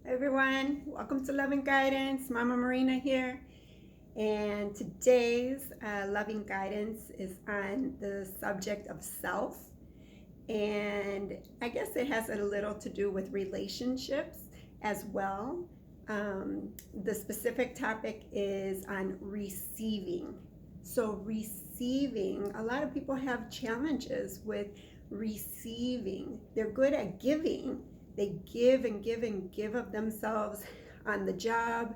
Everyone, welcome to Loving Guidance. Mama Marina here, and today's Loving Guidance is on the subject of self, and I guess it has a little to do with relationships as well. The specific topic is on receiving. So, receiving, a lot of people have challenges with receiving. They're good at giving, they give and give and give of themselves on the job,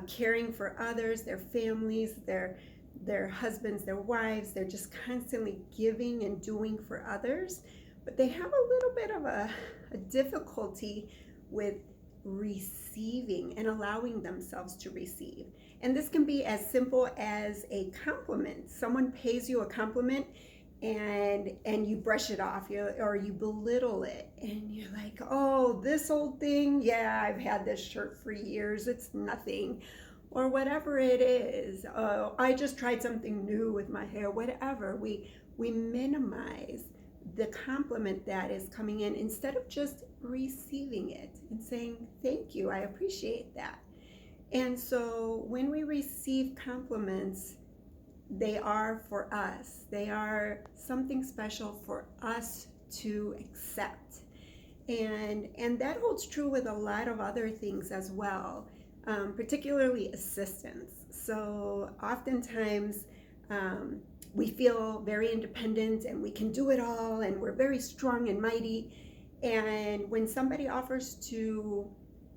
caring for others, their families, their husbands, their wives. They're just constantly giving and doing for others, but they have a little bit of a difficulty with receiving and allowing themselves to receive. And this can be as simple as a compliment. Someone pays you a compliment and you brush it off, or you belittle it, and you're like, oh, this old thing, yeah, I've had this shirt for years, it's nothing, or whatever it is. Oh, I just tried something new with my hair, whatever. We minimize the compliment that is coming in instead of just receiving it and saying thank you, I appreciate that. And so when we receive compliments, they are for us. They are something special for us to accept. And that holds true with a lot of other things as well, particularly assistance. So oftentimes we feel very independent and we can do it all and we're very strong and mighty. And when somebody offers to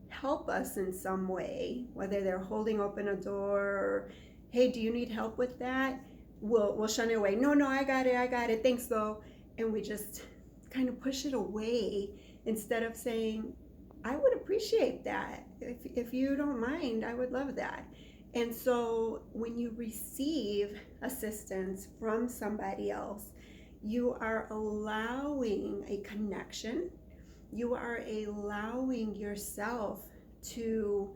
help us in some way, whether they're holding open a door or, hey, do you need help with that? We'll shun it away. No, I got it. Thanks though. And we just kind of push it away instead of saying, I would appreciate that. If you don't mind, I would love that. And so when you receive assistance from somebody else, you are allowing a connection. You are allowing yourself to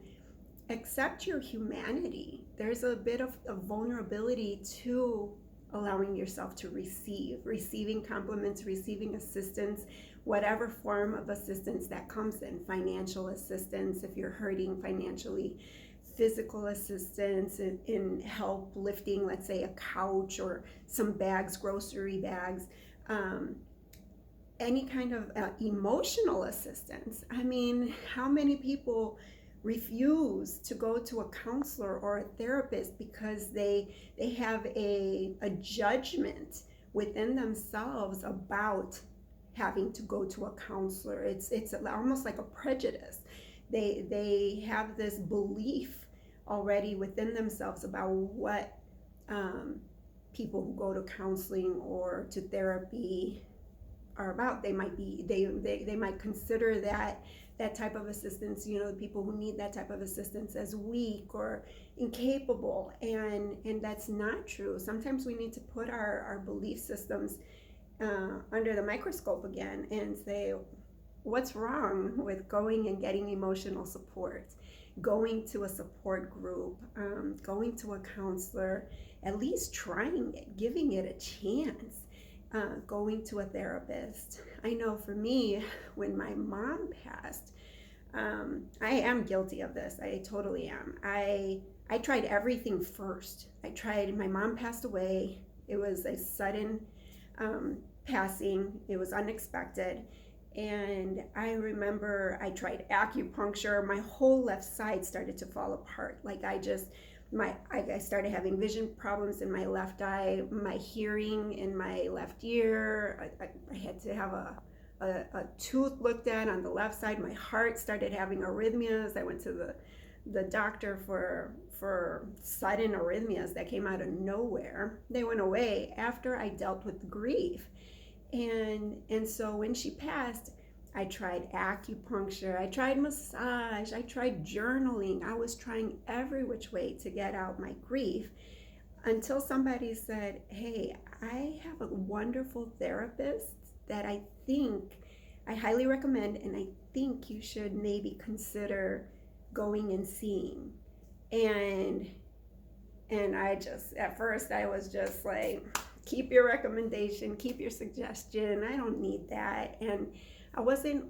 accept your humanity. There's a bit of a vulnerability to allowing yourself to receiving compliments, receiving assistance, whatever form of assistance that comes in. Financial assistance if you're hurting financially, physical assistance in help lifting, let's say, a couch or some bags, grocery bags, any kind of emotional assistance. I mean, how many people refuse to go to a counselor or a therapist because they have a judgment within themselves about having to go to a counselor. It's almost like a prejudice. They have this belief already within themselves about what people who go to counseling or to therapy are about. They might consider that type of assistance, the people who need that type of assistance, as weak or incapable, and that's not true. Sometimes we need to put our belief systems under the microscope again and say, what's wrong with going and getting emotional support, going to a support group, going to a counselor, at least trying it, giving it a chance, going to a therapist. I know for me, when my mom passed, I am guilty of this. I totally am. I tried everything first. My mom passed away. It was a sudden passing. It was unexpected. And I remember I tried acupuncture. My whole left side started to fall apart. Like I started having vision problems in my left eye, my hearing in my left ear. I had to have a tooth looked at on the left side. My heart started having arrhythmias. I went to the doctor for sudden arrhythmias that came out of nowhere. They went away after I dealt with grief. And so when she passed, I tried acupuncture, I tried massage, I tried journaling. I was trying every which way to get out my grief until somebody said, hey, I have a wonderful therapist that I highly recommend, and I think you should maybe consider going and seeing. And at first I was just like, keep your recommendation, keep your suggestion, I don't need that. And I wasn't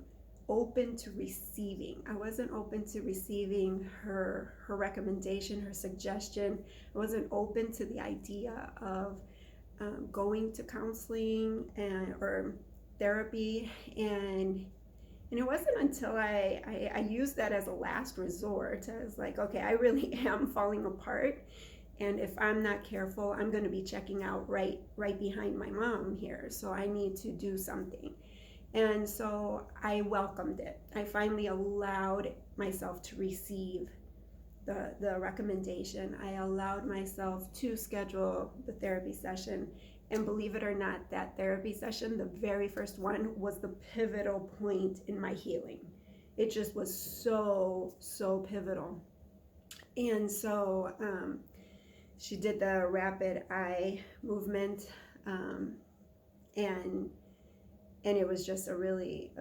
open to receiving. I wasn't open to receiving her recommendation, her suggestion. I wasn't open to the idea of going to counseling or therapy. And it wasn't until I used that as a last resort. I was like, okay, I really am falling apart. And if I'm not careful, I'm going to be checking out right behind my mom here. So I need to do something. And so I welcomed it. I finally allowed myself to receive the recommendation. I allowed myself to schedule the therapy session. And believe it or not, that therapy session, the very first one, was the pivotal point in my healing. It just was so pivotal. And so she did the rapid eye movement, and it was just a really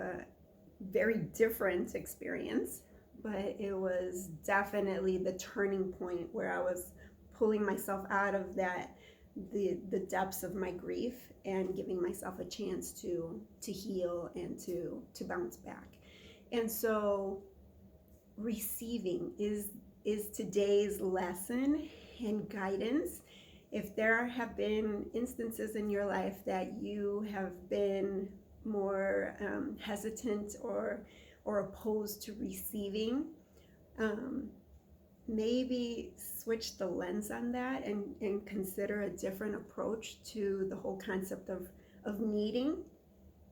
very different experience, but it was definitely the turning point where I was pulling myself out of the depths of my grief and giving myself a chance to heal and to bounce back. And so receiving is today's lesson and guidance. If there have been instances in your life that you have been more hesitant or opposed to receiving, maybe switch the lens on that and consider a different approach to the whole concept of needing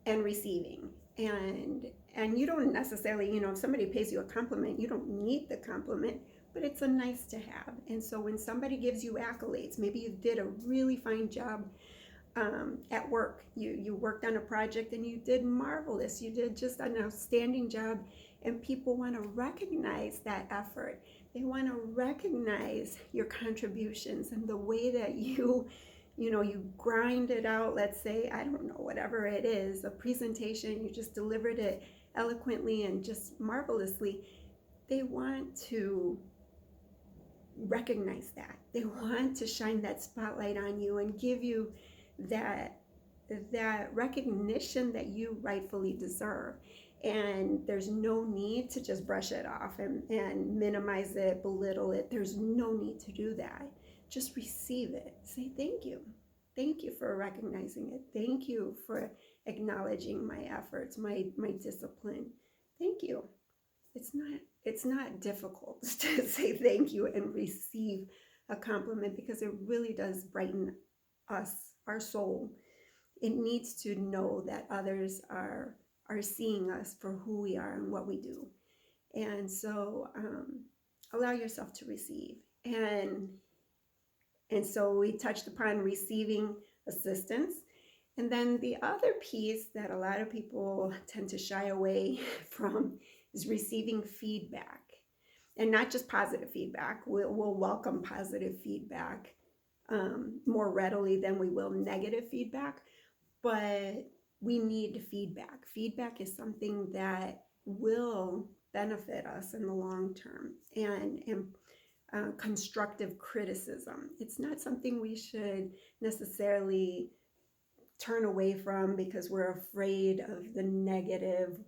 and receiving. And you don't necessarily, if somebody pays you a compliment, you don't need the compliment, but it's a nice to have. And so when somebody gives you accolades, maybe you did a really fine job at work, you worked on a project and you did marvelous, you did just an outstanding job, and people want to recognize that effort. They want to recognize your contributions and the way that you grind it out. Let's say, I don't know, whatever it is, a presentation, you just delivered it eloquently and just marvelously. They want to recognize that. They want to shine that spotlight on you and give you that recognition that you rightfully deserve. And there's no need to just brush it off and minimize it, belittle it. There's no need to do that. Just receive it. Say thank you. Thank you for recognizing it. Thank you for acknowledging my efforts, my discipline. Thank you. It's not difficult to say thank you and receive a compliment, because it really does brighten us, our soul. It needs to know that others are seeing us for who we are and what we do. And so allow yourself to receive. And so we touched upon receiving assistance. And then the other piece that a lot of people tend to shy away from is receiving feedback. And not just positive feedback. We'll welcome positive feedback more readily than we will negative feedback. But we need feedback. Feedback is something that will benefit us in the long term. And constructive criticism, it's not something we should necessarily turn away from because we're afraid of the negative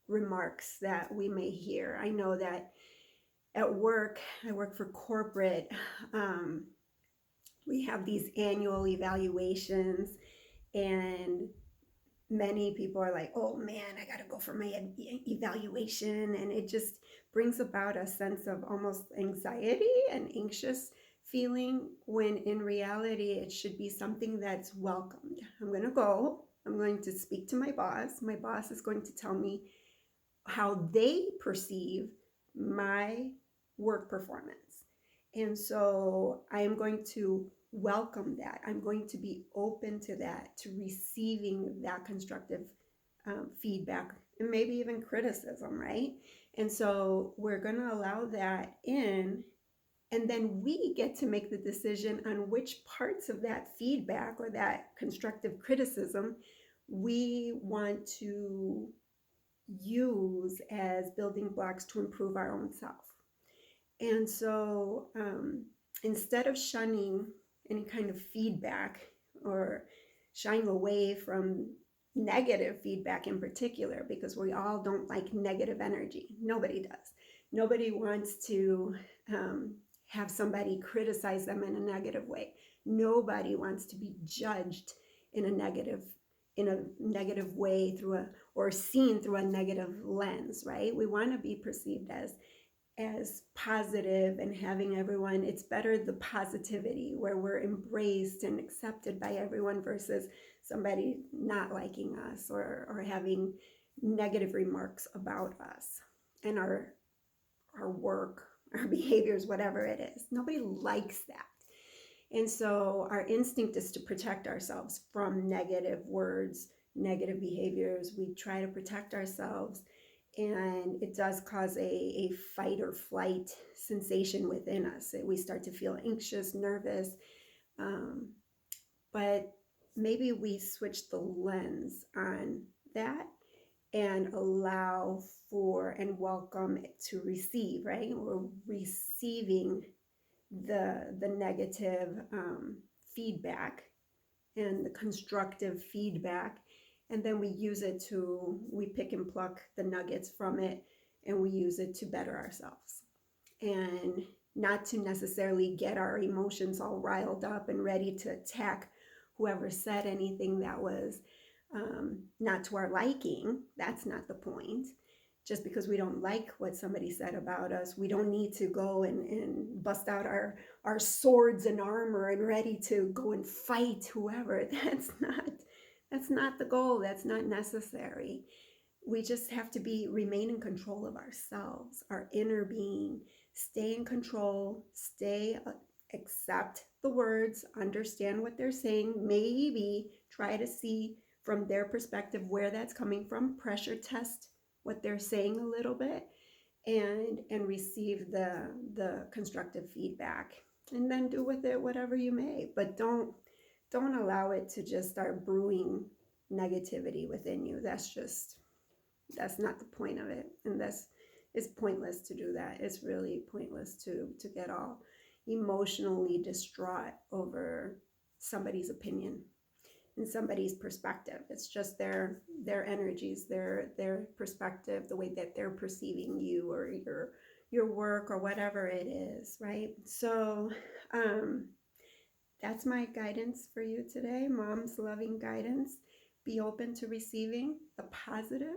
remarks that we may hear. I know that at work, I work for corporate, we have these annual evaluations, and many people are like, oh man, I got to go for my evaluation. And it just brings about a sense of almost anxiety and anxious feeling, when in reality, it should be something that's welcomed. I'm going to go. I'm going to speak to my boss. My boss is going to tell me how they perceive my work performance. And so I am going to welcome that. I'm going to be open to that, to receiving that constructive feedback and maybe even criticism, right? And so we're going to allow that in, and then we get to make the decision on which parts of that feedback or that constructive criticism we want to use as building blocks to improve our own self. And so instead of shunning any kind of feedback or shying away from negative feedback in particular, because we all don't like negative energy. Nobody does. Nobody wants to have somebody criticize them in a negative way. Nobody wants to be judged in a negative way through a or seen through a negative lens, right? We want to be perceived as positive and having everyone, it's better the positivity where we're embraced and accepted by everyone versus somebody not liking us or having negative remarks about us and our work, our behaviors, whatever it is. Nobody likes that. And so our instinct is to protect ourselves from negative words, negative behaviors. We try to protect ourselves, and it does cause a fight or flight sensation within us. We start to feel anxious, nervous, but maybe we switch the lens on that and allow for and welcome it to receive, right? We're receiving the negative feedback and the constructive feedback, and then we pick and pluck the nuggets from it, and we use it to better ourselves, and not to necessarily get our emotions all riled up and ready to attack whoever said anything that was not to our liking. That's not the point. Just because we don't like what somebody said about us, we don't need to go and bust out our swords and armor and ready to go and fight whoever. That's not the goal. That's not necessary. We just have to remain in control of ourselves, our inner being. Stay in control, accept the words, understand what they're saying, maybe try to see from their perspective where that's coming from, pressure test what they're saying a little bit, and receive the constructive feedback, and then do with it whatever you may. But don't allow it to just start brewing negativity within you. That's not the point of it, and it's pointless to do that. It's really pointless to get all emotionally distraught over somebody's opinion and somebody's perspective. It's just their energies, their perspective, the way that they're perceiving you or your work or whatever it is, right? So that's my guidance for you today, Mom's loving guidance. Be open to receiving the positive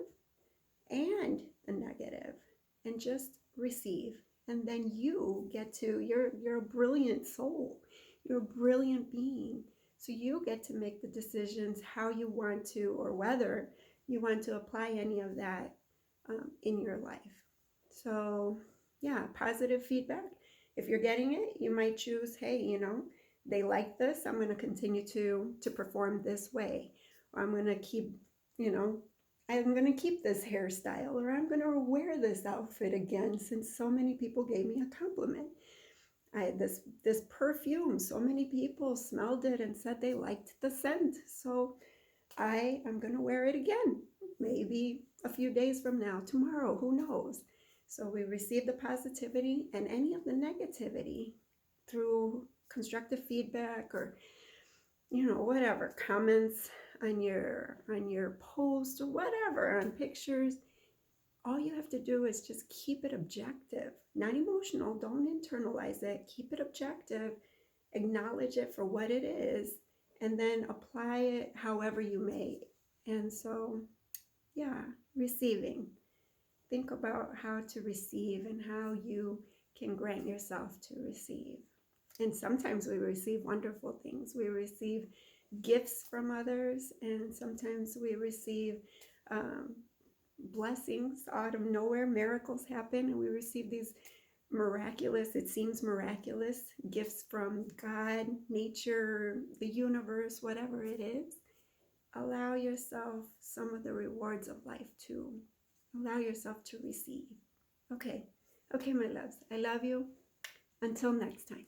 and the negative, and just receive. And then you're a brilliant soul. You're a brilliant being. So you get to make the decisions how you want to, or whether you want to apply any of that in your life. So yeah, positive feedback. If you're getting it, you might choose, hey, they like this, I'm going to continue to perform this way. Or I'm going to keep, I'm going to keep this hairstyle, or I'm going to wear this outfit again since so many people gave me a compliment. This perfume, so many people smelled it and said they liked the scent. So I am going to wear it again, maybe a few days from now, tomorrow, who knows? So we receive the positivity and any of the negativity through constructive feedback or, whatever, comments on your post or whatever, on pictures. All you have to do is just keep it objective, not emotional. Don't internalize it. Keep it objective. Acknowledge it for what it is, and then apply it however you may. And so, yeah, receiving. Think about how to receive and how you can grant yourself to receive. And sometimes we receive wonderful things. We receive gifts from others, and sometimes we receive blessings out of nowhere. Miracles happen, and we receive these it seems miraculous gifts from God, nature, the universe, whatever it is. Allow yourself some of the rewards of life too. Allow yourself to receive. Okay, my loves, I love you. Until next time.